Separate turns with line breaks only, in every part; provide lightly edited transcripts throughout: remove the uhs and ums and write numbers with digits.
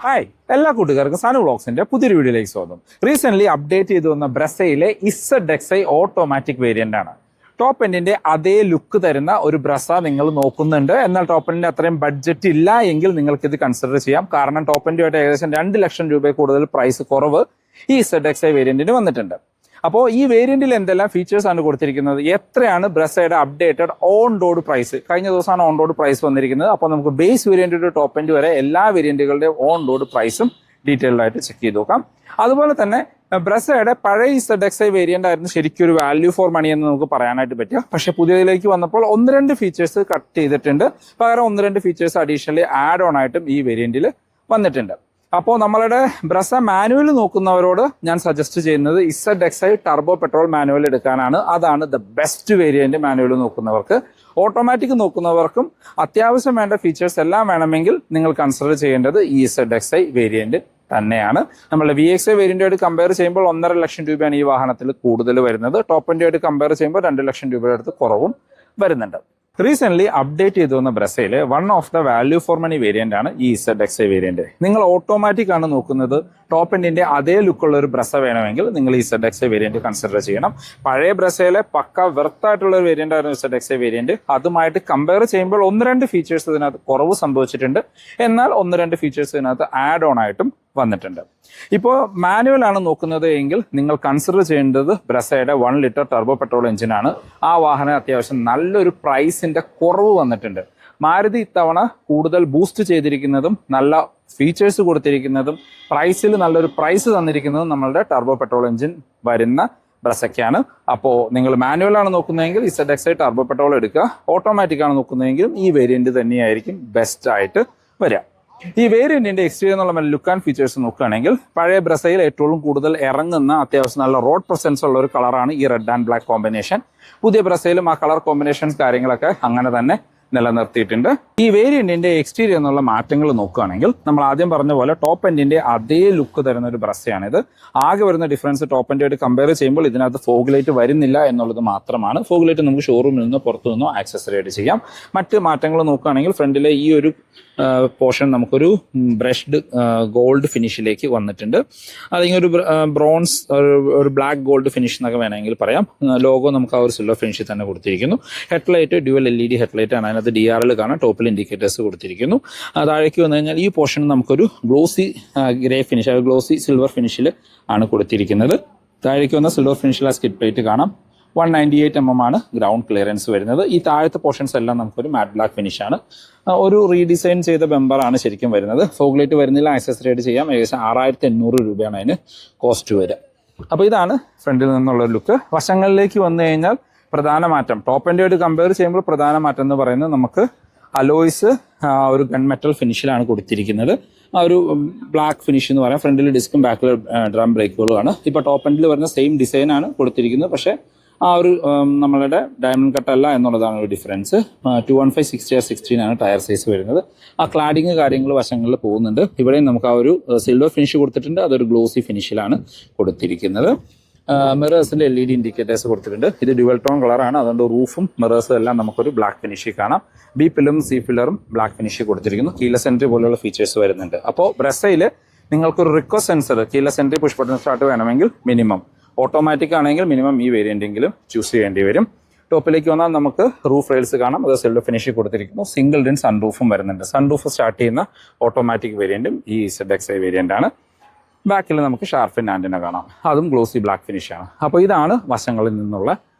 Hi എല്ലാ കൂട്ടുകാർക്കും സാനു വ്ളോഗ്സിന്റെ പുതിയൊരു വീഡിയോയിലേക്ക് സ്വാഗതം. റീസെന്റ് അപ്ഡേറ്റ് ചെയ്തു വന്ന ബ്രസയിലെ ZXi ഓട്ടോമാറ്റിക് വേരിയന്റ് ആണ്. ടോപ്പ് എൻഡിന്റെ അതേ ലുക്ക് തരുന്ന ഒരു ബ്രസ നിങ്ങൾ നോക്കുന്നുണ്ട്. എന്നാൽ ടോപ്പ് എൻഡിന്റെ അത്രയും ബഡ്ജറ്റ് ഇല്ല എങ്കിൽ നിങ്ങൾക്ക് ഇത് കൺസിഡർ ചെയ്യാം. കാരണം ടോപ്പ് എൻഡുമായിട്ട് ഏകദേശം 2 ലക്ഷം രൂപ കൂടുതൽ പ്രൈസ് കുറവ് ഈ ZXi വേരിയന്റിന് വന്നിട്ടുണ്ട്. അപ്പോൾ ഈ വേരിയന്റിൽ എന്തെല്ലാം ഫീച്ചേഴ്സ് ആണ് കൊടുത്തിരിക്കുന്നത്, എത്രയാണ് ബ്രസയുടെ അപ്ഡേറ്റഡ് ഓൺ റോഡ് പ്രൈസ്, കഴിഞ്ഞ ദിവസമാണ് ഓൺ റോഡ് പ്രൈസ് വന്നിരിക്കുന്നത്. അപ്പോൾ നമുക്ക് base variant to top end വരെ എല്ലാ വേരിയന്റുകളുടെ ഓൺ റോഡ് പ്രൈസും ഡീറ്റെയിൽഡ് ആയിട്ട് ചെക്ക് ചെയ്ത് നോക്കാം. അതുപോലെ തന്നെ ബ്രസയുടെ പഴയ ZXi വേരിയന്റ് ആയിരുന്നു ശരിക്കും ഒരു വാല്യൂ ഫോർ മണി എന്ന് നമുക്ക് പറയാനായിട്ട് പറ്റുക. പക്ഷെ പുതിയതിലേക്ക് വന്നപ്പോൾ 1-2 ഫീച്ചേഴ്സ് കട്ട് ചെയ്തിട്ടുണ്ട്. പകരം 1-2 ഫീച്ചേഴ്സ് അഡീഷണലി ആഡ് ഓൺ ആയിട്ടും ഈ വേരിയന്റിൽ വന്നിട്ടുണ്ട്. അപ്പോൾ നമ്മളുടെ ബ്രസ മാനുവൽ നോക്കുന്നവരോട് ഞാൻ സജസ്റ്റ് ചെയ്യുന്നത് ZXi ടർബോ പെട്രോൾ മാനുവൽ എടുക്കാനാണ്. അതാണ് ദ ബെസ്റ്റ് വേരിയന്റ് മാനുവൽ നോക്കുന്നവർക്ക്. ഓട്ടോമാറ്റിക് നോക്കുന്നവർക്കും അത്യാവശ്യം വേണ്ട ഫീച്ചേഴ്സ് എല്ലാം വേണമെങ്കിൽ നിങ്ങൾ കൺസിഡർ ചെയ്യേണ്ടത് ഈ ZXi വേരിയന്റ് തന്നെയാണ്. നമ്മളുടെ VXi വേരിയന്റുമായിട്ട് കമ്പയർ ചെയ്യുമ്പോൾ 1.5 ലക്ഷം രൂപയാണ് ഈ വാഹനത്തിൽ കൂടുതൽ വരുന്നത്. ടോപ്പ് എൻഡുമായിട്ട് കമ്പയർ ചെയ്യുമ്പോൾ 2 ലക്ഷം രൂപയുടെ അടുത്ത് കുറവും വരുന്നുണ്ട്. റീസെന്റ് അപ്ഡേറ്റ് ചെയ്തു വന്ന ബ്രസയിലെ one of the value for money variant ആണ് ഈ ZXi വേരിയന്റ്. നിങ്ങൾ ഓട്ടോമാറ്റിക് ആണ് നോക്കുന്നത്, ടോപ്പ് എൻഡിന്റെ അതേ ലുക്കുള്ള ഒരു ബ്രസ വേണമെങ്കിൽ നിങ്ങൾ ഈ ZXi വേരിയന്റ് കൺസിഡർ ചെയ്യണം. പഴയ ബ്രസയിലെ പക്ക വെർത്തായിട്ടുള്ള ഒരു വേരിയന്റ് ആയിരുന്നു ZXi വേരിയന്റ്. അതുമായിട്ട് കമ്പയർ ചെയ്യുമ്പോൾ 1-2 ഫീച്ചേഴ്സ് ഇതിനകത്ത് കുറവ് സംഭവിച്ചിട്ടുണ്ട്. എന്നാൽ 1-2 ഫീച്ചേഴ്സ് ഇതിനകത്ത് ആഡ് ഓൺ ആയിട്ടും വന്നിട്ടുണ്ട്. ഇപ്പോൾ മാനുവൽ ആണ് നോക്കുന്നത് എങ്കിൽ നിങ്ങൾ കൺസിഡർ ചെയ്യേണ്ടത് ബ്രസയുടെ 1 ലിറ്റർ ടർബോ പെട്രോൾ എഞ്ചിനാണ്. ആ വാഹനം അത്യാവശ്യം നല്ലൊരു പ്രൈസിന്റെ കുറവ് വന്നിട്ടുണ്ട്. മാരുതി ഇത്തവണ കൂടുതൽ ബൂസ്റ്റ് ചെയ്തിരിക്കുന്നതും നല്ല ഫീച്ചേഴ്സ് കൊടുത്തിരിക്കുന്നതും പ്രൈസിൽ നല്ലൊരു പ്രൈസ് തന്നിരിക്കുന്നതും നമ്മളുടെ ടർബോ പെട്രോൾ എഞ്ചിൻ വരുന്ന ബ്രസയ്ക്കാണ്. അപ്പോൾ നിങ്ങൾ മാനുവൽ ആണ് നോക്കുന്നതെങ്കിൽ ZXi ടർബോ പെട്രോൾ എടുക്കുക. ഓട്ടോമാറ്റിക് ആണ് നോക്കുന്നതെങ്കിലും ഈ വേരിയന്റ് തന്നെയായിരിക്കും ബെസ്റ്റ് ആയിട്ട് വരിക. ഈ വേരിയന്റിന്റെ എക്സ്റ്റീരിയർ എന്നുള്ള ലുക്ക് ആൻഡ് ഫീച്ചേഴ്സ് നോക്കുകയാണെങ്കിൽ പഴയ ബ്രസയിൽ ഏറ്റവും കൂടുതൽ ഇറങ്ങുന്ന അത്യാവശ്യം നല്ല റോഡ് പ്രസൻസ് ഉള്ള ഒരു കളറാണ് ഈ റെഡ് ആൻഡ് ബ്ലാക്ക് കോമ്പിനേഷൻ. പുതിയ ബ്രസയിലും ആ കളർ കോമ്പിനേഷൻസ് കാര്യങ്ങളൊക്കെ അങ്ങനെ തന്നെ നിലനിർത്തിയിട്ടുണ്ട്. ഈ വേരിയന്റിന്റെ എക്സ്റ്റീരിയർ എന്നുള്ള മാറ്റങ്ങൾ നോക്കുകയാണെങ്കിൽ നമ്മൾ ആദ്യം പറഞ്ഞ പോലെ ടോപ്പ് എൻഡിന്റെ അതേ ലുക്ക് തരുന്ന ഒരു ബ്രസയാണിത്. ആകെ വരുന്ന ഡിഫറൻസ് ടോപ്പ് എൻഡുമായിട്ട് കമ്പയർ ചെയ്യുമ്പോൾ ഇതിനകത്ത് ഫോഗ് ലൈറ്റ് വരുന്നില്ല എന്നുള്ളത് മാത്രമാണ്. ഫോഗ് ലൈറ്റ് നമുക്ക് ഷോറൂമിൽ നിന്നോ പുറത്തു നിന്നോ ആക്സസറി ആയിട്ട് ചെയ്യാം. മറ്റ് മാറ്റങ്ങൾ നോക്കുകയാണെങ്കിൽ ഫ്രണ്ടിലെ ഈ ഒരു പോർഷൻ നമുക്കൊരു ബ്രഷ്ഡ് ഗോൾഡ് ഫിനിഷിലേക്ക് വന്നിട്ടുണ്ട്. അതിങ്ങനെ ഒരു ബ്രോൺസ് ഒരു ബ്ലാക്ക് ഗോൾഡ് ഫിനിഷ് എന്നൊക്കെ വേണമെങ്കിൽ പറയാം. ലോഗോ നമുക്ക് ആ ഒരു സിൽവർ ഫിനിഷിൽ തന്നെ കൊടുത്തിരിക്കുന്നു. ഹെഡ്ലൈറ്റ് ഡ്യുവൽ LED ഹെഡ്ലൈറ്റ് ആണ്. അതിനകത്ത് DRL കാണാം. ടോപ്പിൽ ഇൻഡിക്കേറ്റേഴ്സ് കൊടുത്തിരിക്കുന്നു. താഴേക്ക് വന്നു കഴിഞ്ഞാൽ ഈ പോർഷൻ നമുക്കൊരു glossy grey finish, glossy silver ഫിനിഷിൽ ആണ് കൊടുത്തിരിക്കുന്നത്. താഴേക്ക് വന്ന സിൽവർ ഫിനിഷിൽ ആ സ്കിഡ് പ്ലേറ്റ് കാണാം. 198 mm ആണ് ഗ്രൗണ്ട് ക്ലിയറൻസ് വരുന്നത്. ഈ താഴത്തെ പോർഷൻസ് എല്ലാം നമുക്കൊരു മാറ്റ് ബ്ലാക്ക് ഫിനിഷ് ആണ്. ഒരു റീഡിസൈൻ ചെയ്ത ബെമ്പറാണ് ശരിക്കും വരുന്നത്. ഫോഗ് ലൈറ്റ് വരുന്നില്ല, ആക്സസറി ആയിട്ട് ചെയ്യാം. ഏകദേശം 6800 രൂപയാണ് അതിന് കോസ്റ്റ് വരിക. അപ്പോൾ ഇതാണ് ഫ്രണ്ടിൽ നിന്നുള്ള ലുക്ക്. വശങ്ങളിലേക്ക് വന്നു കഴിഞ്ഞാൽ പ്രധാന മാറ്റം ടോപ്പ് എൻഡുമായിട്ട് കമ്പയർ ചെയ്യുമ്പോൾ പ്രധാന മാറ്റം എന്ന് പറയുന്നത് നമുക്ക് അലോയ്സ് ഒരു ഗൺ മെറ്റൽ ഫിനിഷിലാണ് കൊടുത്തിരിക്കുന്നത്. ആ ഒരു ബ്ലാക്ക് ഫിനിഷ് എന്ന് പറയാം. ഫ്രണ്ടിൽ ഡിസ്കും ബാക്കിൽ ഡ്രം ബ്രേക്കുകളുമാണ്. ഇപ്പോൾ ടോപ്പ് എൻഡിൽ വരുന്ന സെയിം ഡിസൈനാണ് കൊടുത്തിരിക്കുന്നത്. പക്ഷേ ആ ഒരു നമ്മളുടെ ഡയമണ്ട് കട്ട് അല്ല എന്നുള്ളതാണ് ഒരു ഡിഫറൻസ്. 215/60/16 ആണ് ടയർ സൈസ് വരുന്നത്. ആ ക്ലാഡിങ് കാര്യങ്ങൾ വശങ്ങളിൽ പോകുന്നുണ്ട്. ഇവിടെയും നമുക്ക് ആ ഒരു സിൽവർ ഫിനിഷ് കൊടുത്തിട്ടുണ്ട്. അതൊരു ഗ്ലോസി ഫിനിഷിലാണ് കൊടുത്തിരിക്കുന്നത്. മിറേഴ്സിന്റെ LED ഇൻഡിക്കേറ്റേഴ്സ് കൊടുത്തിട്ടുണ്ട്. ഇത് ഡ്യുവൽ ടോൺ കളറാണ്. അതുകൊണ്ട് റൂഫും മിറേഴ്സും എല്ലാം നമുക്കൊരു ബ്ലാക്ക് ഫിനിഷിൽ കാണാം. B പില്ലും C പില്ലറും ബ്ലാക്ക് ഫിനിഷിൽ കൊടുത്തിരിക്കുന്നു. കീലെസ് എൻട്രി പോലെയുള്ള ഫീച്ചേഴ്സ് വരുന്നുണ്ട്. അപ്പോൾ ബ്രസയിൽ നിങ്ങൾക്കൊരു request sensor keyless entry push button start വേണമെങ്കിൽ മിനിമം, ഓട്ടോമാറ്റിക് ആണെങ്കിൽ മിനിമം ഈ വേരിയന്റെങ്കിലും ചൂസ് ചെയ്യേണ്ടി വരും. ടോപ്പിലേക്ക് വന്നാൽ നമുക്ക് റൂഫ് റെയിൽസ് കാണാം. അത് സിൽവർ ഫിനിഷിൽ കൊടുത്തിരിക്കുന്നു. സിംഗിൾ റിൻ സൺറൂഫും വരുന്നുണ്ട്. സൺറൂഫ് സ്റ്റാർട്ട് ചെയ്യുന്ന ഓട്ടോമാറ്റിക് വേരിയന്റും ഈ ZXi വേരിയന്റ് ആണ്. ബാക്കിൽ നമുക്ക് ഷാർഫിൻ ആന്റിന കാണാം. അതും ഗ്ലോസി ബ്ലാക്ക് ഫിനിഷാണ്. അപ്പോൾ ഇതാണ് വശങ്ങളിൽ നിന്നുള്ള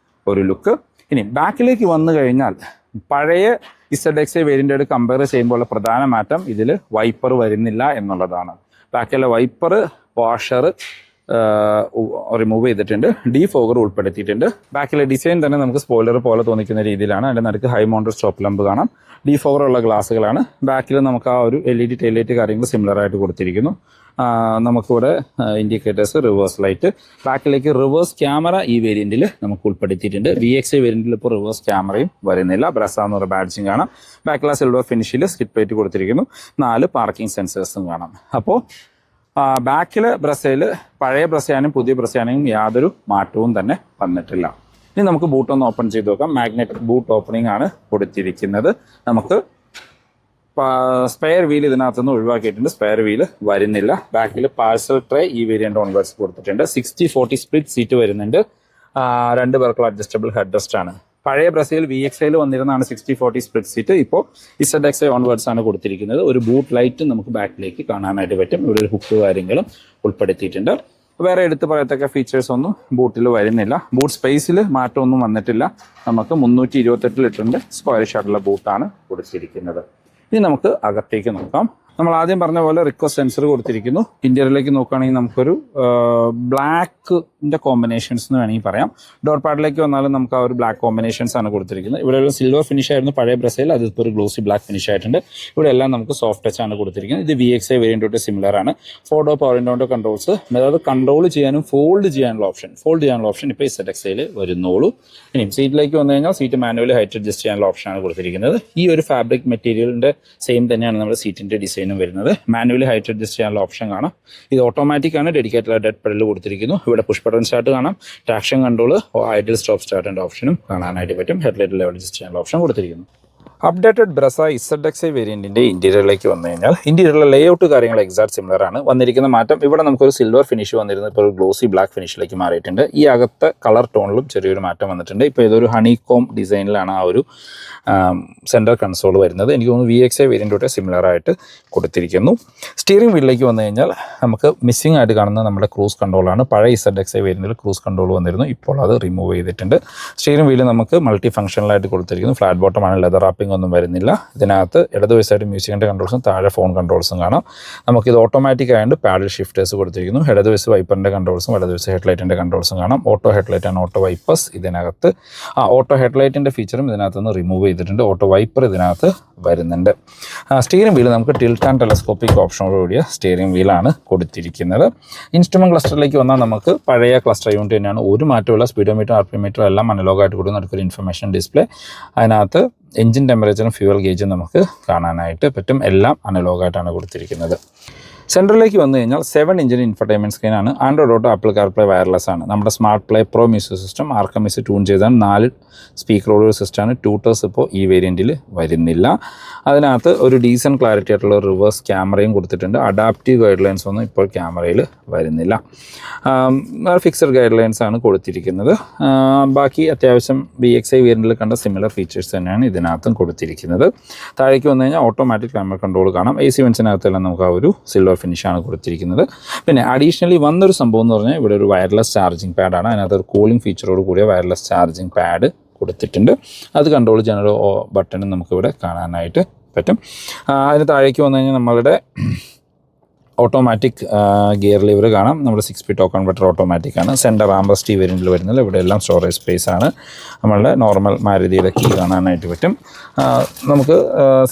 ഒരു ലുക്ക്. ഇനി ബാക്കിലേക്ക് വന്നു കഴിഞ്ഞാൽ പഴയ ZXi വേരിയന്റോട് കമ്പയർ ചെയ്യുമ്പോൾ പ്രധാന മാറ്റം ഇതിൽ വൈപ്പർ വരുന്നില്ല എന്നുള്ളതാണ്. ബാക്കിലെ വൈപ്പർ വാഷർ റിമൂവ് ചെയ്തിട്ടുണ്ട്. ഡീഫോഗർ ഉൾപ്പെടുത്തിയിട്ടുണ്ട്. ബാക്കിലെ ഡിസൈൻ തന്നെ നമുക്ക് സ്പോയിലർ പോലെ തോന്നിക്കുന്ന രീതിയിലാണ്. അതിൻ്റെ നടുക്ക് ഹൈ മൗണ്ടഡ് സ്റ്റോപ്പ് ലംബ് കാണാം. ഡീഫോഗർ ഉള്ള ഗ്ലാസ്സുകളാണ്. ബാക്കിൽ നമുക്ക് ആ ഒരു LED ടെയിൽ ലൈറ്റ് കാര്യങ്ങൾ സിമിലർ ആയിട്ട് കൊടുത്തിരിക്കുന്നു. നമുക്കിവിടെ ഇൻഡിക്കേറ്റേഴ്സ്, റിവേഴ്സ് ലൈറ്റ്. ബാക്കിലേക്ക് റിവേഴ്സ് ക്യാമറ ഈ വേരിയന്റിൽ നമുക്ക് ഉൾപ്പെടുത്തിയിട്ടുണ്ട്. VXi വേരിയന്റിൽ ഇപ്പോൾ റിവേഴ്സ് ക്യാമറയും വരുന്നില്ല. ബ്രസ എന്ന് പറയുന്ന ബാഡ്ജിങ് കാണാം. ബാക്കിലെ സിൽവർ ഫിനിഷിൽ സ്കിഡ് പ്ലേറ്റ് കൊടുത്തിരിക്കുന്നു. 4 പാർക്കിംഗ് സെൻസേഴ്സും കാണാം. അപ്പോൾ ബാക്കിൽ ബ്രസയിൽ പഴയ ബ്രസയാനും പുതിയ ബ്രസയാനും യാതൊരു മാറ്റവും തന്നെ വന്നിട്ടില്ല. ഇനി നമുക്ക് ബൂട്ട് ഒന്ന് ഓപ്പൺ ചെയ്ത് നോക്കാം. മാഗ്നറ്റിക് ബൂട്ട് ഓപ്പണിംഗ് ആണ് കൊടുത്തിരിക്കുന്നത്. നമുക്ക് സ്പെയർ വീൽ ഇതിനകത്തുനിന്ന് ഒഴിവാക്കിയിട്ടുണ്ട്. സ്പെയർ വീൽ വരുന്നില്ല. ബാക്കിൽ പാഴ്സൽ ട്രേ ഈ വേരിയന്റ് ഓൺവേർഡ്സ് കൊടുത്തിട്ടുണ്ട്. 60-40 സ്പ്ലിറ്റ് സീറ്റ് വരുന്നുണ്ട്. 2 പേർക്കുള്ള അഡ്ജസ്റ്റബിൾ ഹെഡ് റെസ്റ്റ് ആണ്. പഴയ ബ്രസയിൽ VXIയിൽ വന്നിരുന്നതാണ് 60-40 സ്പ്ലിറ്റ് സീറ്റ്. ഇപ്പോൾ ZXi ഓൺവേർഡ്സ് ആണ് കൊടുത്തിരിക്കുന്നത്. ഒരു ബൂട്ട് ലൈറ്റ് നമുക്ക് ബാക്കിലേക്ക് കാണാനായിട്ട് പറ്റും. ഇവിടെ ഒരു ഹുക്ക് കാര്യങ്ങളും ഉൾപ്പെടുത്തിയിട്ടുണ്ട്. വേറെ എടുത്ത് പറയത്തക്ക ഫീച്ചേഴ്സ് ഒന്നും ബൂട്ടിൽ വരുന്നില്ല. ബൂട്ട് സ്പേസിൽ മാറ്റമൊന്നും വന്നിട്ടില്ല. നമുക്ക് 328 ലിറ്ററിന്റെ സ്ക്വയർ ഷാട്ടുള്ള ബൂട്ടാണ് കൊടുത്തിരിക്കുന്നത്. ഇനി നമുക്ക് അകത്തേക്ക് നോക്കാം. നമ്മൾ ആദ്യം പറഞ്ഞ പോലെ റിക്വസ്റ്റ് സെൻസർ കൊടുത്തിരിക്കുന്നു. ഇന്റീരിയറിലേക്ക് നോക്കുകയാണെങ്കിൽ നമുക്കൊരു ബ്ലാക്കിന്റെ കോമ്പിനേഷൻസ് എന്ന് വേണമെങ്കിൽ പറയാം. ഡോർ പാഡിലേക്ക് വന്നാലും നമുക്ക് ആ ഒരു ബ്ലാക്ക് കോമ്പിനേഷൻസ് ആണ് കൊടുത്തിരിക്കുന്നത്. ഇവിടെ ഒരു സിൽവർ ഫിനിഷ് ആയിരുന്നു പഴയ ബ്രസയിൽ, അതിപ്പോൾ ഒരു ഗ്ലോസി ബ്ലാക്ക് ഫിനിഷ് ആയിട്ടുണ്ട്. ഇവിടെ എല്ലാം നമുക്ക് സോഫ്റ്റ് ടച്ച് ആണ് കൊടുത്തിരിക്കുന്നത്. ഇത് VXI വേരിയന്റോട്ട് സിമിലർ ആണ്. 4 പവർ വിൻഡോന്റെ കൺട്രോൾസ്, അതായത് കൺട്രോൾ ചെയ്യാനും ഫോൾഡ് ചെയ്യാനുള്ള ഓപ്ഷൻ ഇപ്പോൾ ZXIയിൽ വരുന്നുള്ളൂ. ഇനി സീറ്റിലേക്ക് വന്നു കഴിഞ്ഞാൽ സീറ്റ് മാനുവലി ഹൈറ്റ് അഡ്ജസ്റ്റ് ചെയ്യാനുള്ള ഓപ്ഷനാണ് കൊടുത്തിരിക്കുന്നത്. ഈ ഒരു ഫാബ്രിക് മെറ്റീരിയലിന്റെ സെയിം തന്നെയാണ് നമ്മുടെ സീറ്റിന്റെ ഡിസൈൻ വരുന്നത്. മാനുവലി ഹൈറ്റ് അഡ്ജസ്റ്റ് ചെയ്യാനുള്ള ഓപ്ഷൻ കാണാം. ഇത് ഓട്ടോമാറ്റിക് ആണ്. ഡെഡിക്കേറ്റഡ് ഡെഡ് പെഡൽ കൊടുത്തിരിക്കുന്നു. ഇവിടെ പുഷ് ബട്ടൺ സ്റ്റാർട്ട് കാണാം. ട്രാക്ഷൻ കൺട്രോൾ, ഐഡിയൽ സ്റ്റോപ്പ് സ്റ്റാർട്ടിന്റെ ഓപ്ഷനും കാണാനായിട്ട് പറ്റും. ഹെഡ്ലൈറ്റ് ലെവൽ അഡ്ജസ്റ്റ് ചെയ്യാനുള്ള ഓപ്ഷൻ കൊടുത്തിരിക്കുന്നു. അപ്ഡേറ്റഡ് ബ്രസ ZXi വേരിയന്റിന്റെ ഇന്റീരിയറിലേക്ക് വന്നു കഴിഞ്ഞാൽ ഇന്റീരിയറിലെ ലേഔട്ട് കാര്യങ്ങൾ എക്സാക്ട് സിമിലർ ആണ്. വന്നിരിക്കുന്ന മാറ്റം ഇവിടെ നമുക്കൊരു സിൽവർ ഫിനിഷ് വന്നിരുന്നത് ഇപ്പോൾ ഒരു ഗ്ലോസി ബ്ലാക്ക് ഫിനിഷിലേക്ക് മാറിയിട്ടുണ്ട്. ഈ അകത്തെ കളർ ടോണിലും ചെറിയൊരു മാറ്റം വന്നിട്ടുണ്ട്. ഇപ്പോൾ ഇതൊരു ഹണികോം ഡിസൈനിലാണ് ആ ഒരു സെൻറ്റർ കൺസോൾ വരുന്നത്. എനിക്ക് തോന്നുന്നു VXI വേരിയന്റോട്ട് സിമിലർ ആയിട്ട് കൊടുത്തിരിക്കുന്നു. സ്റ്റിയറിംഗ് വീലിലേക്ക് വന്നു കഴിഞ്ഞാൽ നമുക്ക് മിസ്സിംഗ് ആയിട്ട് കാണുന്നത് നമ്മുടെ ക്രൂസ് കൺട്രോളാണ്. പഴയ ZXI വേരിയന്റിൽ ക്രൂസ് കൺട്രോൾ വന്നിരുന്നു. ഇപ്പോൾ അത് റിമൂവ് ചെയ്തിട്ടുണ്ട്. സ്റ്റിയറിംഗ് വീല് നമുക്ക് മൾട്ടി ഫംഗ്ഷണലായിട്ട് കൊടുത്തിരിക്കുന്നു. ഫ്ലാറ്റ് ബോട്ടമാണ്, ലെതർ റാപ്പിംഗ് ഒന്നും വരുന്നില്ല. ഇതിനകത്ത് ഇടതുവശമായിട്ട് മ്യൂസിക്കിൻ്റെ കൺട്രോൾസും താഴെ ഫോൺ കൺട്രോൾസും കാണാം. നമുക്കിത് ഓട്ടോമാറ്റിക് ആയതുകൊണ്ട് പാഡിൽ ഷിഫ്റ്റേഴ്സ് കൊടുത്തിരിക്കുന്നു. ഇടതുവശം വൈപ്പറിൻ്റെ കൺട്രോൾസും ഇടതുവശം ഹെഡ്ലൈറ്റിൻ്റെ കൺട്രോൾസും കാണാം. ഓട്ടോ ഹെഡ്ലൈറ്റ് ആണ്, ഓട്ടോ വൈപ്പേഴ്സ് ഇതിനകത്ത്. ഓട്ടോ ഹെഡ്ലൈറ്റിൻ്റെ ഫീച്ചറും ഇതിനകത്തുനിന്ന് റിമൂവ് ചെയ്തിട്ടുണ്ട്. ഓട്ടോ വൈപ്പർ ഇതിനകത്ത് വരുന്നുണ്ട്. സ്റ്റിയറിംഗ് വീൽ നമുക്ക് ടിൽറ്റ് ആൻഡ് ടെലസ്കോപ്പിക് ഓപ്ഷനോടുകൂടിയ സ്റ്റിയറിംഗ് വീലാണ് കൊടുത്തിരിക്കുന്നത്. ഇൻസ്ട്രുമെന്റ് ക്ലസ്റ്ററിലേക്ക് വന്നാൽ നമുക്ക് പഴയ ക്ലസ്റ്റർ യൂണിറ്റ് തന്നെയാണ്. ഒരു മാറ്റമുള്ള സ്പീഡോമീറ്റർ, RPM എല്ലാം അനലോഗായിട്ട് കൊടുക്കുന്ന അടുത്തൊരു ഇൻഫർമേഷൻ ഡിസ്പ്ലേ. അതിനകത്ത് എഞ്ചിൻ ടെമ്പറേച്ചറും ഫ്യൂവൽ ഗേജും നമുക്ക് കാണാനായിട്ട് പറ്റും. എല്ലാം അനലോഗായിട്ടാണ് കൊടുത്തിരിക്കുന്നത്. സെൻട്രലിലേക്ക് വന്നു കഴിഞ്ഞാൽ 7 ഇഞ്ചിന് ഇൻഫർടൈൻമെൻറ്റ് സ്ക്രീനാണ്. Android Auto, Apple CarPlay wireless ആണ്. നമ്മുടെ smart play pro music system Arkamys tune ചെയ്താണ്. 4 സ്പീക്കറോട് സിസ്റ്റമാണ്. ട്യൂട്ടേഴ്സ് ഇപ്പോൾ ഈ വേരിയൻറ്റിൽ വരുന്നില്ല. അതിനകത്ത് ഒരു ഡീസൻറ്റ് ക്ലാരിറ്റി ആയിട്ടുള്ള റിവേഴ്സ് ക്യാമറയും കൊടുത്തിട്ടുണ്ട്. അഡാപ്റ്റീവ് ഗൈഡ് ലൈൻസ് ഒന്നും ഇപ്പോൾ ക്യാമറയിൽ വരുന്നില്ല. ഫിക്സഡ് ഗൈഡ് ലൈൻസ് ആണ് കൊടുത്തിരിക്കുന്നത്. ബാക്കി അത്യാവശ്യം VXI വേരിയൻറ്റിൽ കണ്ട സിമിലർ ഫീച്ചേഴ്സ് തന്നെയാണ് ഇതിനകത്തും കൊടുത്തിരിക്കുന്നത്. താഴേക്ക് വന്നു കഴിഞ്ഞാൽ ഓട്ടോമാറ്റിക് ക്യാമറ കൺട്രോൾ കാണാം. AC വെൻസിനകത്തെല്ലാം നമുക്ക് ആ ഒരു സിൽവർ ഫിനിഷാണ് കൊടുത്തിരിക്കുന്നത്. പിന്നെ അഡീഷണലി വന്നൊരു സംഭവം എന്ന് പറഞ്ഞാൽ ഇവിടെ ഒരു വയർലെസ് ചാർജിങ് പാഡാണ്. അതിനകത്ത് ഒരു കൂളിംഗ് ഫീച്ചറോട് കൂടിയ വയർലെസ് ചാർജിങ് പാഡ് കൊടുത്തിട്ടുണ്ട്. അത് കൺട്രോൾ ചെയ്യാനൊരു ബട്ടണും നമുക്കിവിടെ കാണാനായിട്ട് പറ്റും. അതിന് താഴേക്ക് വന്നു കഴിഞ്ഞാൽ നമ്മളുടെ ഓട്ടോമാറ്റിക് ഗിയർ ലിവർ കാണാം. നമ്മുടെ 6 സ്പീഡ് ടോക്ക് കൺവെർട്ടർ ഓട്ടോമാറ്റിക് ആണ്. സെൻറ്റർ ആംബസ്റ്റ് വേരിയൻറ്റിൽ വരുന്നത്. ഇവിടെ എല്ലാം സ്റ്റോറേജ് സ്പേസ് ആണ്. നമ്മളുടെ നോർമൽ മാരുതിയുടെ കീ കാണാനായിട്ട് പറ്റും. നമുക്ക്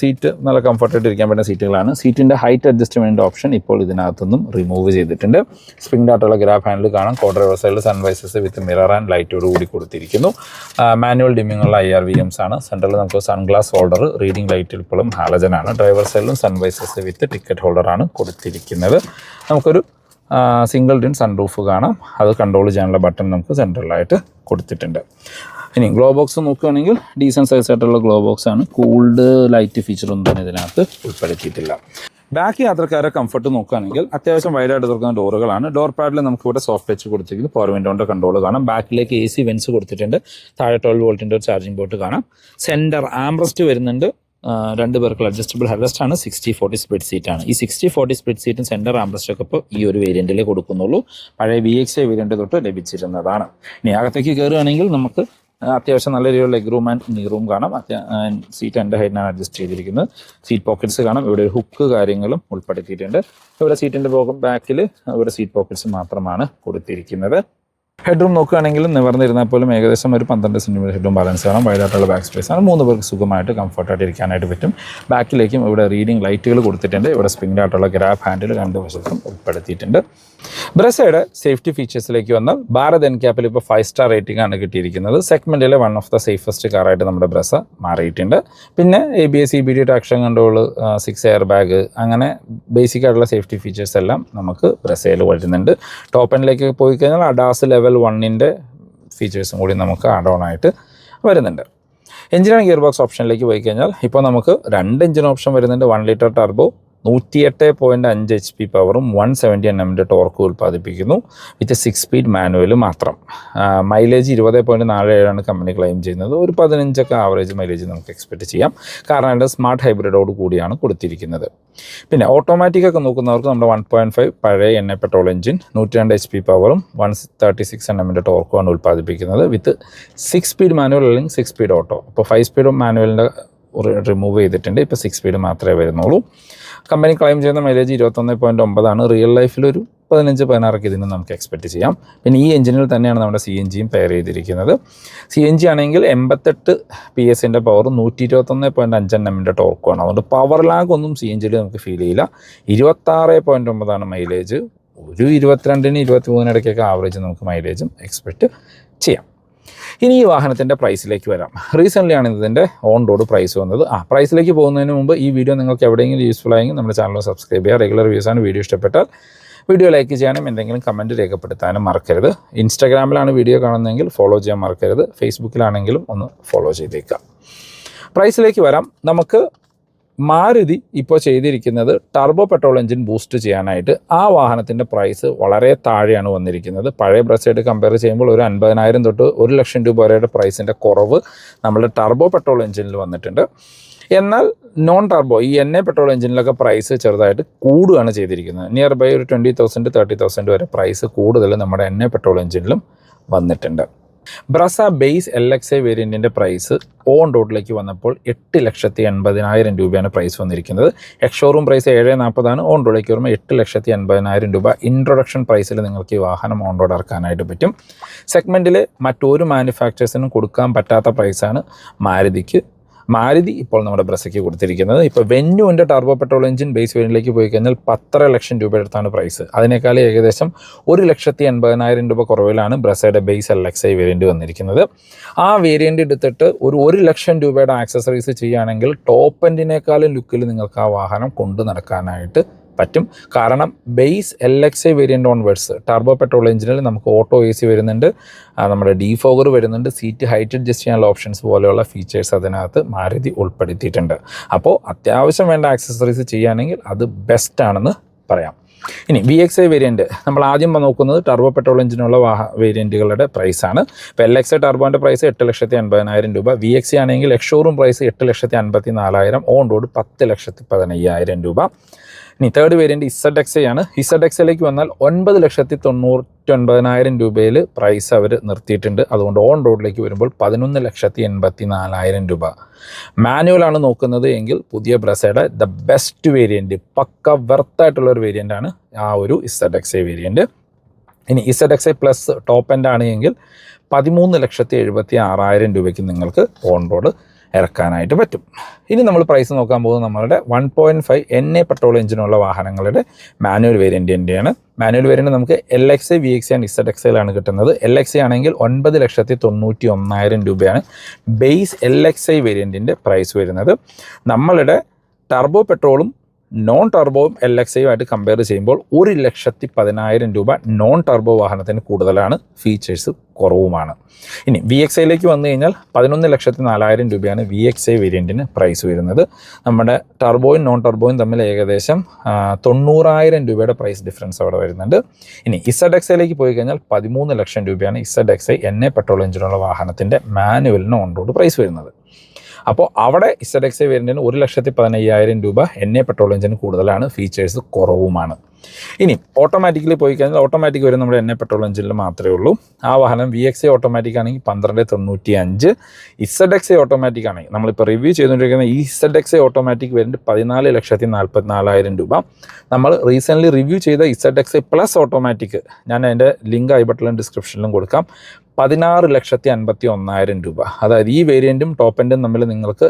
സീറ്റ് നല്ല കംഫർട്ടായിട്ട് ഇരിക്കാൻ പറ്റുന്ന സീറ്റുകളാണ്. സീറ്റിൻ്റെ ഹൈറ്റ് അഡ്ജസ്റ്റ്മെൻറ്റ് ഓപ്ഷൻ ഇപ്പോൾ ഇതിനകത്തുനിന്നും റിമൂവ് ചെയ്തിട്ടുണ്ട്. സ്പ്രിംഗ് ആയിട്ടുള്ള ഗ്രാബ് ഹാൻഡിൽ കാണാം. കോ ഡ്രൈവർ സൈഡിൽ സൺവൈസസ് വിത്ത് മിറർ ആൻഡ് ലൈറ്റോട് കൂടി കൊടുത്തിരിക്കുന്നു. മാനുവൽ ഡിമ്മിങ്ങുള്ള IRVMs ആണ്. സെൻറ്ററിൽ നമുക്ക് സൺഗ്ലാസ് ഹോൾഡർ, റീഡിംഗ് ലൈറ്റ് ഇപ്പോഴും ഹാലജൻ ആണ്. ഡ്രൈവർ സൈഡിലും സൺവൈസസ് വിത്ത് ടിക്കറ്റ് ഹോൾഡറാണ് കൊടുത്തിരിക്കുന്നത്. നമുക്കൊരു സിംഗിൾ ഡിൻ സൺറൂഫ് കാണാം. അത് കൺട്രോൾ ചെയ്യാനുള്ള ബട്ടൺ നമുക്ക് സെൻട്രലായിട്ട് കൊടുത്തിട്ടുണ്ട്. ഇനി ഗ്ലോ ബോക്സ് നോക്കുകയാണെങ്കിൽ ഡീസൻറ്റ് സൈസ് ആയിട്ടുള്ള ഗ്ലോ ബോക്സ് ആണ്. കൂൾഡ് ലൈറ്റ് ഫീച്ചറൊന്നും തന്നെ ഇതിനകത്ത് ഉൾപ്പെടുത്തിയിട്ടില്ല. ബാക്കി യാത്രക്കാരെ കംഫർട്ട് നോക്കുകയാണെങ്കിൽ അത്യാവശ്യം വൈഡായിട്ട് തുറക്കുന്ന ഡോറുകളാണ്. ഡോർ പാഡിൽ നമുക്ക് ഇവിടെ സോഫ്റ്റ് ടച്ച് കൊടുത്തിരിക്കുന്നു. പവർ വിൻഡോൻ്റെ കൺട്രോൾ കാണാം. ബാക്കിലേക്ക് AC വെൻസ് കൊടുത്തിട്ടുണ്ട്. താഴെ 12 വോൾട്ടിൻ്റെ ഒരു ചാർജിംഗ് പോർട്ട് കാണാം. സെൻറ്റർ ആംബ്രസ്റ്റ് വരുന്നുണ്ട്. 2 പേർക്കുള്ള അഡ്ജസ്റ്റബിൾ ഹെഡ്റെസ്റ്റ് ആണ്. 60-40 സ്പ്ലിറ്റ് സീറ്റ് ആണ്. ഈ 60-40 സ്പ്ലിറ്റ് സീറ്റും സെൻറ്റർ ആംബ്രസ്റ്റ് ഒക്കെ ഇപ്പോൾ ഈ ഒരു വേരിയൻറ്റിലേ കൊടുക്കുന്നുള്ളൂ. പഴയ VXI വേരിയൻറ്റ് തൊട്ട് ലഭിച്ചിരുന്നതാണ്. ഇനി അകത്തേക്ക് കയറുകയാണെങ്കിൽ നമുക്ക് അത്യാവശ്യം നല്ല രീതിയിലുള്ള ലെഗ് റൂം ആൻഡ് നീ റൂം കാണാം. സീറ്റ് എൻ്റെ ഹൈറ്റിനാണ് അഡ്ജസ്റ്റ് ചെയ്തിരിക്കുന്നത്. സീറ്റ് പോക്കറ്റ്സ് കാണാം. ഇവിടെ ഒരു ഹുക്ക് കാര്യങ്ങളും ഉൾപ്പെടുത്തിയിട്ടുണ്ട്. ഇവിടെ സീറ്റിൻ്റെ ബാക്കിൽ ഇവിടെ സീറ്റ് പോക്കറ്റ്സ് മാത്രമാണ് കൊടുത്തിരിക്കുന്നത്. ഹെഡ്റൂം നോക്കുകയാണെങ്കിൽ നിവർന്നിരുന്നാൽ പോലും ഏകദേശം ഒരു 12 സെൻറ്റിമീറ്റർ ഹെഡ്റൂം ബാലൻസ് കാണാം. വൈഡായിട്ടുള്ള ബാക്ക് സ്പേസ് ആണ്. 3 പേർക്ക് സുഖമായിട്ട് കംഫർട്ടായിട്ട് ഇരിക്കാനായിട്ട് പറ്റും. ബാക്കിലേക്കും ഇവിടെ റീഡിംഗ് ലൈറ്റുകൾ കൊടുത്തിട്ടുണ്ട്. ഇവിടെ സ്പ്രിംഗ് ആയിട്ടുള്ള ഗ്രാബ് ഹാൻഡിൽ 2 വശത്തും ഉൾപ്പെടുത്തിയിട്ടുണ്ട്. ബ്രസയുടെ സേഫ്റ്റി ഫീച്ചേഴ്സിലേക്ക് വന്നാൽ ഭാരത് എൻക്യാപ്പിൽ ഇപ്പോൾ 5 സ്റ്റാർ റേറ്റിംഗ് ആണ് കിട്ടിയിരിക്കുന്നത്. സെഗ്മെൻറ്റിലെ വൺ ഓഫ് ദ സേഫസ്റ്റ് കാറായിട്ട് നമ്മുടെ ബ്രസ മാറിയിട്ടുണ്ട്. പിന്നെ ABS, EBD, traction control, 6 air bag, അങ്ങനെ ബേസിക് ആയിട്ടുള്ള സേഫ്റ്റി ഫീച്ചേഴ്സ് എല്ലാം നമുക്ക് ബ്രസയിൽ വരുന്നുണ്ട്. ടോപ്പ് എൻഡിലേക്ക് പോയി കഴിഞ്ഞാൽ അഡാസ് ലെവൽ 1ൻ്റെ ഫീച്ചേഴ്സും കൂടി നമുക്ക് ആഡ് ഓൺ ആയിട്ട് വരുന്നുണ്ട്. എഞ്ചിൻ ആൻഡ് ഗിയർ ബോക്സ് ഓപ്ഷനിലേക്ക് പോയി കഴിഞ്ഞാൽ ഇപ്പോൾ നമുക്ക് 2 എഞ്ചിൻ ഓപ്ഷൻ വരുന്നുണ്ട്. 1 ലിറ്റർ ടർബോ 108.5 HP പവറും 170 Nm ടോർക്ക് ഉൽപ്പാദിപ്പിക്കുന്നു വിത്ത് 6 സ്പീഡ് മാനുവൽ മാത്രം. മൈലേജ് 20.47 കമ്പനി ക്ലെയിം ചെയ്യുന്നത്. ഒരു 15 ആവറേജ് മൈലേജ് നമുക്ക് എക്സ്പെക്ട് ചെയ്യാം. കാരണം അതിൻ്റെ സ്മാർട്ട് ഹൈബ്രിഡോട് കൂടിയാണ് കൊടുത്തിരിക്കുന്നത്. പിന്നെ ഓട്ടോമാറ്റിക് ഒക്കെ നോക്കുന്നവർക്ക് നമ്മുടെ 1.5 പഴയ എണ്ണ പെട്രോൾ എഞ്ചിൻ 102 HP പവറും 136 Nm ടോർക്കുമാണ് ഉൽപ്പാദിപ്പിക്കുന്നത് വിത്ത് 6 സ്പീഡ് മാനുവൽ അല്ലെങ്കിൽ 6 സ്പീഡ് ഓട്ടോ. അപ്പോൾ 5 സ്പീഡ് മാനുവലിൻ്റെ റിമൂവ് ചെയ്തിട്ടുണ്ട്. ഇപ്പോൾ 6 സ്പീഡ് മാത്രമേ വരുന്നുള്ളൂ. കമ്പനി ക്ലെയിം ചെയ്യുന്ന മൈലേജ് 21.9 റിയൽ ലൈഫിൽ ഒരു 15-16 ഇതിന് നമുക്ക് എക്സ്പെക്റ്റ് ചെയ്യാം. പിന്നെ ഈ എഞ്ചിനിൽ തന്നെയാണ് നമ്മുടെ CNGയും പെയർ ചെയ്തിരിക്കുന്നത്. CNG ആണെങ്കിൽ 88 PS പവർ 121.5 Nm ടോർക്കുമാണ്. അതുകൊണ്ട് പവർ ലാഗ് ഒന്നും CNGയിൽ നമുക്ക് ഫീൽ ചെയ്യില്ല. 26.9 മൈലേജ്. ഒരു 22-23 ഇടയ്ക്കൊക്കെ ആവറേജ് നമുക്ക് മൈലേജും എക്സ്പെക്റ്റ് ചെയ്യാം. ഇനി ഈ വാഹനത്തിൻ്റെ പ്രൈസിലേക്ക് വരാം. റീസെൻ്റ്ലി ആണ് ഇതിൻ്റെ ഓൺ റോഡ് പ്രൈസ് വന്നത്. പ്രൈസിലേക്ക് പോകുന്നതിന് മുമ്പ് ഈ വീഡിയോ നിങ്ങൾക്ക് എവിടെയെങ്കിലും യൂസ്ഫുൾ ആയെങ്കിൽ നമ്മുടെ ചാനൽ സബ്സ്ക്രൈബ് ചെയ്യുക. റെഗുലർ വ്യൂസാണ്. വീഡിയോ ഇഷ്ടപ്പെട്ടാൽ വീഡിയോ ലൈക്ക് ചെയ്യാനും എന്തെങ്കിലും കമൻറ്റ് രേഖപ്പെടുത്താനും മറക്കരുത്. ഇൻസ്റ്റാഗ്രാമിലാണ് വീഡിയോ കാണുന്നതെങ്കിൽ ഫോളോ ചെയ്യാൻ മറക്കരുത്. ഫേസ്ബുക്കിലാണെങ്കിലും ഒന്ന് ഫോളോ ചെയ്തേക്കാം. പ്രൈസിലേക്ക് വരാം. നമുക്ക് മാരുതി ഇപ്പോൾ ചെയ്തിരിക്കുന്നത് ടർബോ പെട്രോൾ എഞ്ചിൻ ബൂസ്റ്റ് ചെയ്യാനായിട്ട് ആ വാഹനത്തിൻ്റെ പ്രൈസ് വളരെ താഴെയാണ് വന്നിരിക്കുന്നത്. പഴയ ബ്രസ്സായിട്ട് കമ്പയർ ചെയ്യുമ്പോൾ ഒരു 50,000 തൊട്ട് 1,00,000 രൂപ വരെയുടെ പ്രൈസിൻ്റെ കുറവ് നമ്മുടെ ടർബോ പെട്രോൾ എഞ്ചിനിൽ വന്നിട്ടുണ്ട്. എന്നാൽ നോൺ ടർബോ ഈ എണ്ണ പെട്രോൾ എഞ്ചിനിലൊക്കെ പ്രൈസ് ചെറുതായിട്ട് കൂടുകയാണ് ചെയ്തിരിക്കുന്നത്. നിയർ ബൈ ഒരു 20,000 30,000 വരെ പ്രൈസ് കൂടുതൽ നമ്മുടെ എണ്ണ പെട്രോൾ എഞ്ചിനിലും വന്നിട്ടുണ്ട്. ബ്രസ ബേസ് LXI വേരിയൻറ്റിൻ്റെ പ്രൈസ് ഓൺ റോഡിലേക്ക് വന്നപ്പോൾ 8,80,000 രൂപയാണ് പ്രൈസ് വന്നിരിക്കുന്നത്. എക്സ്-ഷോറൂം പ്രൈസ് 7,40 ഓൺ റോഡിലേക്ക് വരുമ്പോൾ 8,80,000 രൂപ ഇൻട്രൊഡക്ഷൻ പ്രൈസിൽ നിങ്ങൾക്ക് ഈ വാഹനം ഓൺ റോഡ് ഇറക്കാനായിട്ട് പറ്റും. സെഗ്മെൻറ്റിൽ മറ്റൊരു മാനുഫാക്ചേഴ്സിനും കൊടുക്കാൻ പറ്റാത്ത പ്രൈസാണ് മാരുതി ഇപ്പോൾ നമ്മുടെ ബ്രസയ്ക്ക് കൊടുത്തിരിക്കുന്നത്. ഇപ്പോൾ വെന്യുവിൻ്റെ ടർബോ പെട്രോൾ എഞ്ചിൻ ബേസ് വേരിയൻറ്റിലേക്ക് പോയി കഴിഞ്ഞാൽ 10.5 ലക്ഷം രൂപ അടുത്താണ് പ്രൈസ്. അതിനേക്കാൾ ഏകദേശം 1,80,000 രൂപ കുറവിലാണ് ബ്രസയുടെ ബേസ് LXI വേരിയൻറ്റ് വന്നിരിക്കുന്നത്. ആ വേരിയൻറ്റ് എടുത്തിട്ട് ഒരു 1,00,000 രൂപയുടെ ആക്സസറീസ് ചെയ്യുകയാണെങ്കിൽ ടോപ്പ് എൻഡിനേക്കാളും ലുക്കിൽ നിങ്ങൾക്ക് ആ വാഹനം കൊണ്ടു നടക്കാനായിട്ട് പറ്റും. കാരണം base LXI variant onwards turbo petrol എഞ്ചിനിൽ നമുക്ക് ഓട്ടോ AC വരുന്നുണ്ട്, നമ്മുടെ ഡീഫോഗർ വരുന്നുണ്ട്, സീറ്റ് ഹൈറ്റ് അഡ്ജസ്റ്റ് ചെയ്യാനുള്ള ഓപ്ഷൻസ് പോലെയുള്ള ഫീച്ചേഴ്സ് അതിനകത്ത് മാരുതി ഉൾപ്പെടുത്തിയിട്ടുണ്ട്. അപ്പോൾ അത്യാവശ്യം വേണ്ട ആക്സസറീസ് ചെയ്യുകയാണെങ്കിൽ അത് ബെസ്റ്റാണെന്ന് പറയാം. ഇനി VXI വേരിയൻറ്റ് നമ്മൾ ആദ്യം നോക്കുന്നത് ടർബോ പെട്രോൾ എഞ്ചിനുള്ള വേരിയൻറ്റുകളുടെ പ്രൈസാണ്. ഇപ്പോൾ LXI ടർബോൻ്റെ പ്രൈസ് 8,80,000 രൂപ. VXI ആണെങ്കിൽ എക്സ്-ഷോറൂം പ്രൈസ് 8,54,000, ഓൺ റോഡ് 10,15,000 രൂപ. ഇനി തേർഡ് വേരിയൻറ്റ് ZXI ആണ്. ZXIലേക്ക് വന്നാൽ 9,99,000 രൂപയിൽ പ്രൈസ് അവർ നിർത്തിയിട്ടുണ്ട്. അതുകൊണ്ട് ഓൺ റോഡിലേക്ക് വരുമ്പോൾ 11,84,000 രൂപ. മാനുവലാണ് നോക്കുന്നത് എങ്കിൽ പുതിയ ബ്രസയുടെ ദ ബെസ്റ്റ് വേരിയൻറ്റ്, പക്ക വെർത്തായിട്ടുള്ളൊരു വേരിയൻ്റാണ് ആ ഒരു ZXI വേരിയൻറ്റ്. ഇനി ZXI പ്ലസ് ടോപ്പ് എൻഡ് ആണ് എങ്കിൽ 13,76,000 രൂപയ്ക്ക് നിങ്ങൾക്ക് ഓൺ റോഡ് ഇറക്കാനായിട്ട് പറ്റും. ഇനി നമ്മൾ പ്രൈസ് നോക്കാൻ പോകുന്നത് നമ്മളുടെ 1.5 NA പെട്രോൾ എഞ്ചിനുള്ള വാഹനങ്ങളുടെ മാനുവൽ വേരിയൻറ്റിൻ്റെയാണ്. മാനുവൽ വേരിയൻറ്റ് നമുക്ക് LXI, VXI ആൻഡ് ZXIയിലാണ് കിട്ടുന്നത്. LXI ആണെങ്കിൽ 9,91,000 രൂപയാണ് ബേസ് LXI വേരിയൻറ്റിൻ്റെ പ്രൈസ് വരുന്നത്. നമ്മളുടെ ടർബോ പെട്രോളും നോൺ ടർബോയും LXIയുമായിട്ട് കമ്പയർ ചെയ്യുമ്പോൾ 1,10,000 രൂപ നോൺ ടർബോ വാഹനത്തിന് കൂടുതലാണ്, ഫീച്ചേഴ്സ് കുറവുമാണ്. ഇനി VXIയിലേക്ക് വന്നു കഴിഞ്ഞാൽ 11,04,000 രൂപയാണ് VXI വേരിയൻറ്റിന് പ്രൈസ് വരുന്നത്. നമ്മുടെ ടർബോയും നോൺ ടർബോയും തമ്മിൽ ഏകദേശം 90,000 രൂപയുടെ പ്രൈസ് ഡിഫറൻസ് അവിടെ വരുന്നുണ്ട്. ഇനി ZXIയിലേക്ക് പോയി കഴിഞ്ഞാൽ 13 ലക്ഷം രൂപയാണ് ZXI NA പെട്രോൾ എഞ്ചിനുള്ള വാഹനത്തിൻ്റെ മാനുവലിന് ഓൺ റോഡ് പ്രൈസ് വരുന്നത്. അപ്പോൾ അവിടെ ZXI വേരിയൻറ്റിന് 1,15,000 രൂപ NA പെട്രോൾ എഞ്ചിന് കൂടുതലാണ്, ഫീച്ചേഴ്സ് കുറവുമാണ്. ഇനി ഓട്ടോമാറ്റിക്കലി പോയി കഴിഞ്ഞാൽ ഓട്ടോമാറ്റിക് വരും നമ്മുടെ NA പെട്രോൾ എഞ്ചിനിൽ മാത്രമേ ഉള്ളൂ. ആ വാഹനം VXI ഓട്ടോമാറ്റിക് ആണെങ്കിൽ 12,95. ZXI ഓട്ടോമാറ്റിക് ആണെങ്കിൽ നമ്മളിപ്പോൾ റിവ്യൂ ചെയ്തുകൊണ്ടിരിക്കുന്ന ഈ ZXI ഓട്ടോമാറ്റിക് വേരിയൻറ്റ് 14,44,000 രൂപ. നമ്മൾ റീസെൻ്റ്ലി റിവ്യൂ ചെയ്ത ZXI പ്ലസ് ഓട്ടോമാറ്റിക് ഞാൻ അതിൻ്റെ ലിങ്ക് ഐ ബട്ടണിലും ഡിസ്ക്രിപ്ഷനിലും കൊടുക്കാം. 16,51,000 രൂപ. അതായത് ഈ വേരിയൻറ്റും ടോപ്പ് എൻഡും തമ്മിൽ നിങ്ങൾക്ക്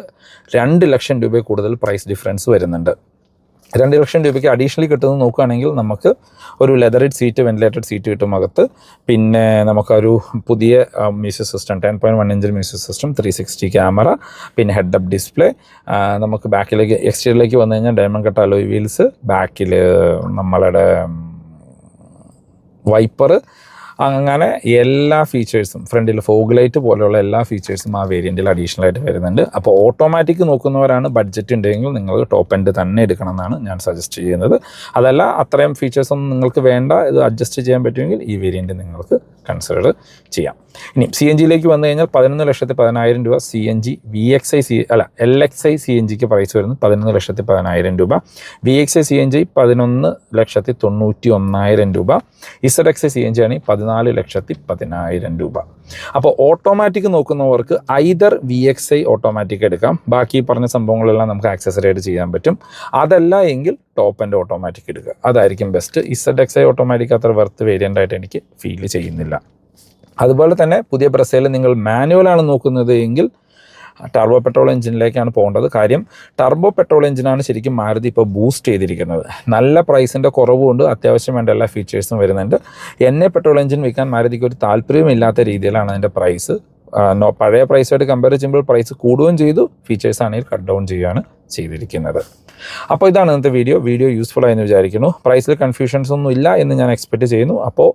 2 ലക്ഷം രൂപ കൂടുതൽ പ്രൈസ് ഡിഫറൻസ് വരുന്നുണ്ട്. 2 ലക്ഷം രൂപയ്ക്ക് അഡീഷണലി കിട്ടുന്നത് നോക്കുകയാണെങ്കിൽ നമുക്ക് ഒരു ലെതറിഡ് സീറ്റ്, വെന്റിലേറ്റഡ് സീറ്റ് കിട്ടും അകത്ത്. പിന്നെ നമുക്കൊരു പുതിയ music system 10.1 inch music system, 360 camera, പിന്നെ ഹെഡ് അപ്പ് ഡിസ്പ്ലേ. നമുക്ക് ബാക്കിലേക്ക് എക്സ്റ്റീരിയറിലേക്ക് വന്നു കഴിഞ്ഞാൽ ഡയമണ്ട് കട്ട് അലോയ് വീൽസ്, ബാക്കിൽ നമ്മളുടെ വൈപ്പർ, അങ്ങനെ എല്ലാ ഫീച്ചേഴ്സും ഫ്രണ്ടിൽ ഫോഗ് ലൈറ്റ് പോലെയുള്ള എല്ലാ ഫീച്ചേഴ്സും ആ വേരിയൻറ്റിൽ അഡീഷണൽ ആയിട്ട് വരുന്നുണ്ട്. അപ്പോൾ ഓട്ടോമാറ്റിക് നോക്കുന്നവരാണ്, ബഡ്ജറ്റ് ഉണ്ടെങ്കിൽ നിങ്ങൾ ടോപ്പ് എൻഡ് തന്നെ എടുക്കണം എന്നാണ് ഞാൻ സജസ്റ്റ് ചെയ്യുന്നത്. അതല്ല അത്രയും ഫീച്ചേഴ്സ് ഒന്നും നിങ്ങൾക്ക് വേണ്ട, ഇത് അഡ്ജസ്റ്റ് ചെയ്യാൻ പറ്റുമെങ്കിൽ ഈ വേരിയൻറ്റ് നിങ്ങൾക്ക് കൺസിഡർ ചെയ്യാം. ഇനി CNGയിലേക്ക് വന്നു കഴിഞ്ഞാൽ 11,10,000 രൂപ CNG LXI CNGക്ക് പ്രൈസ് വരുന്നത് 11,10,000 രൂപ. VXI CNG 11,91,000 രൂപ. ZXI CNG ആണ് 14,10,000 രൂപ. അപ്പോൾ ഓട്ടോമാറ്റിക് നോക്കുന്നവർക്ക് ഐദർ VXI ഓട്ടോമാറ്റിക് എടുക്കാം, ബാക്കി പറഞ്ഞ സംഭവങ്ങളെല്ലാം നമുക്ക് ആക്സസറി ആയിട്ട് ചെയ്യാൻ പറ്റും. അതല്ല എങ്കിൽ ടോപ്പ് എൻഡ് ഓട്ടോമാറ്റിക് എടുക്കുക, അതായിരിക്കും ബെസ്റ്റ്. ZXI ഓട്ടോമാറ്റിക് അത്ര വെർത്ത് വേരിയൻ്റ് ആയിട്ട് എനിക്ക് ഫീൽ ചെയ്യുന്നില്ല. അതുപോലെ തന്നെ പുതിയ ബ്രസയിൽ നിങ്ങൾ മാനുവലാണ് നോക്കുന്നത് എങ്കിൽ ടർബോ പെട്രോൾ എഞ്ചിനിലേക്കാണ് പോകേണ്ടത്. കാര്യം ടർബോ പെട്രോൾ എഞ്ചിനാണ് ശരിക്കും മാരുതി ഇപ്പോൾ ബൂസ്റ്റ് ചെയ്തിരിക്കുന്നത്. നല്ല പ്രൈസിൻ്റെ കുറവുകൊണ്ട് അത്യാവശ്യം വേണ്ട എല്ലാ ഫീച്ചേഴ്സും വരുന്നുണ്ട്. പെട്രോൾ എഞ്ചിൻ വിൽക്കാൻ മാരുതിക്ക് ഒരു താല്പര്യമില്ലാത്ത രീതിയിലാണ് അതിൻ്റെ പ്രൈസ് പഴയ പ്രൈസായിട്ട് കമ്പയർ ചെയ്യുമ്പോൾ പ്രൈസ് കൂടുകയും ചെയ്തു, ഫീച്ചേഴ്സ് ആണെങ്കിൽ കട്ട് ഡൗൺ ചെയ്യുകയാണ് ചെയ്തിരിക്കുന്നത്. അപ്പോൾ ഇതാണ് ഇന്നത്തെ വീഡിയോ യൂസ്ഫുൾ ആയെന്ന് വിചാരിക്കുന്നു. പ്രൈസിൽ കൺഫ്യൂഷൻസ് ഒന്നും ഇല്ല എന്ന് ഞാൻ എക്സ്പെക്റ്റ് ചെയ്യുന്നു. അപ്പോൾ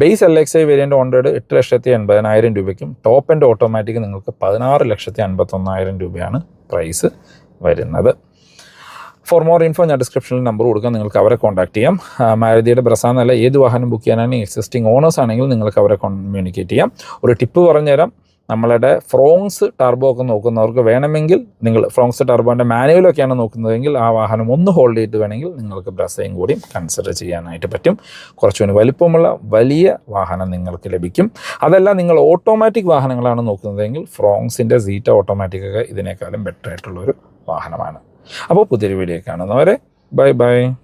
ബേസ് LXI വേരിയൻ്റ് 8,80,000 രൂപയ്ക്കും ടോപ്പ് എൻഡ് ഓട്ടോമാറ്റിക് നിങ്ങൾക്ക് 16,51,000 രൂപയാണ് പ്രൈസ് വരുന്നത്. ഫോർ മോർ ഇൻഫോ ഞാൻ ഡിസ്ക്രിപ്ഷനിൽ നമ്പർ കൊടുക്കാം, നിങ്ങൾക്ക് അവരെ കോൺടാക്ട് ചെയ്യാം. മാരുതിയുടെ ബ്രസ എന്നല്ല ഏത് വാഹനം ബുക്ക് ചെയ്യാനാണ് എക്സിസ്റ്റിംഗ് ഓണേഴ്സ് ആണെങ്കിൽ നിങ്ങൾക്ക് അവരെ കമ്മ്യൂണിക്കേറ്റ് ചെയ്യാം. ഒരു ടിപ്പ് പറഞ്ഞുതരാം, നമ്മളുടെ ഫ്രോങ്സ് ടർബോ ഒക്കെ നോക്കുന്നവർക്ക് വേണമെങ്കിൽ നിങ്ങൾ ഫ്രോങ്സ് ടർബോൻ്റെ മാനുവലൊക്കെയാണ് നോക്കുന്നതെങ്കിൽ ആ വാഹനം ഒന്ന് ഹോൾഡ് ചെയ്തിട്ട് വേണമെങ്കിൽ നിങ്ങൾക്ക് ബ്രസയും കൂടി കൺസിഡർ ചെയ്യാനായിട്ട് പറ്റും. കുറച്ചുകൂടി വലിപ്പമുള്ള വലിയ വാഹനം നിങ്ങൾക്ക് ലഭിക്കും. അതല്ല നിങ്ങൾ ഓട്ടോമാറ്റിക് വാഹനങ്ങളാണ് നോക്കുന്നതെങ്കിൽ ഫ്രോങ്സിൻ്റെ സീറ്റ ഓട്ടോമാറ്റിക്കൊക്കെ ഇതിനേക്കാളും ബെറ്റർ ആയിട്ടുള്ളൊരു വാഹനമാണ്. അപ്പോൾ പുതിയൊരു വീഡിയോ കാണുന്നവരെ ബൈ.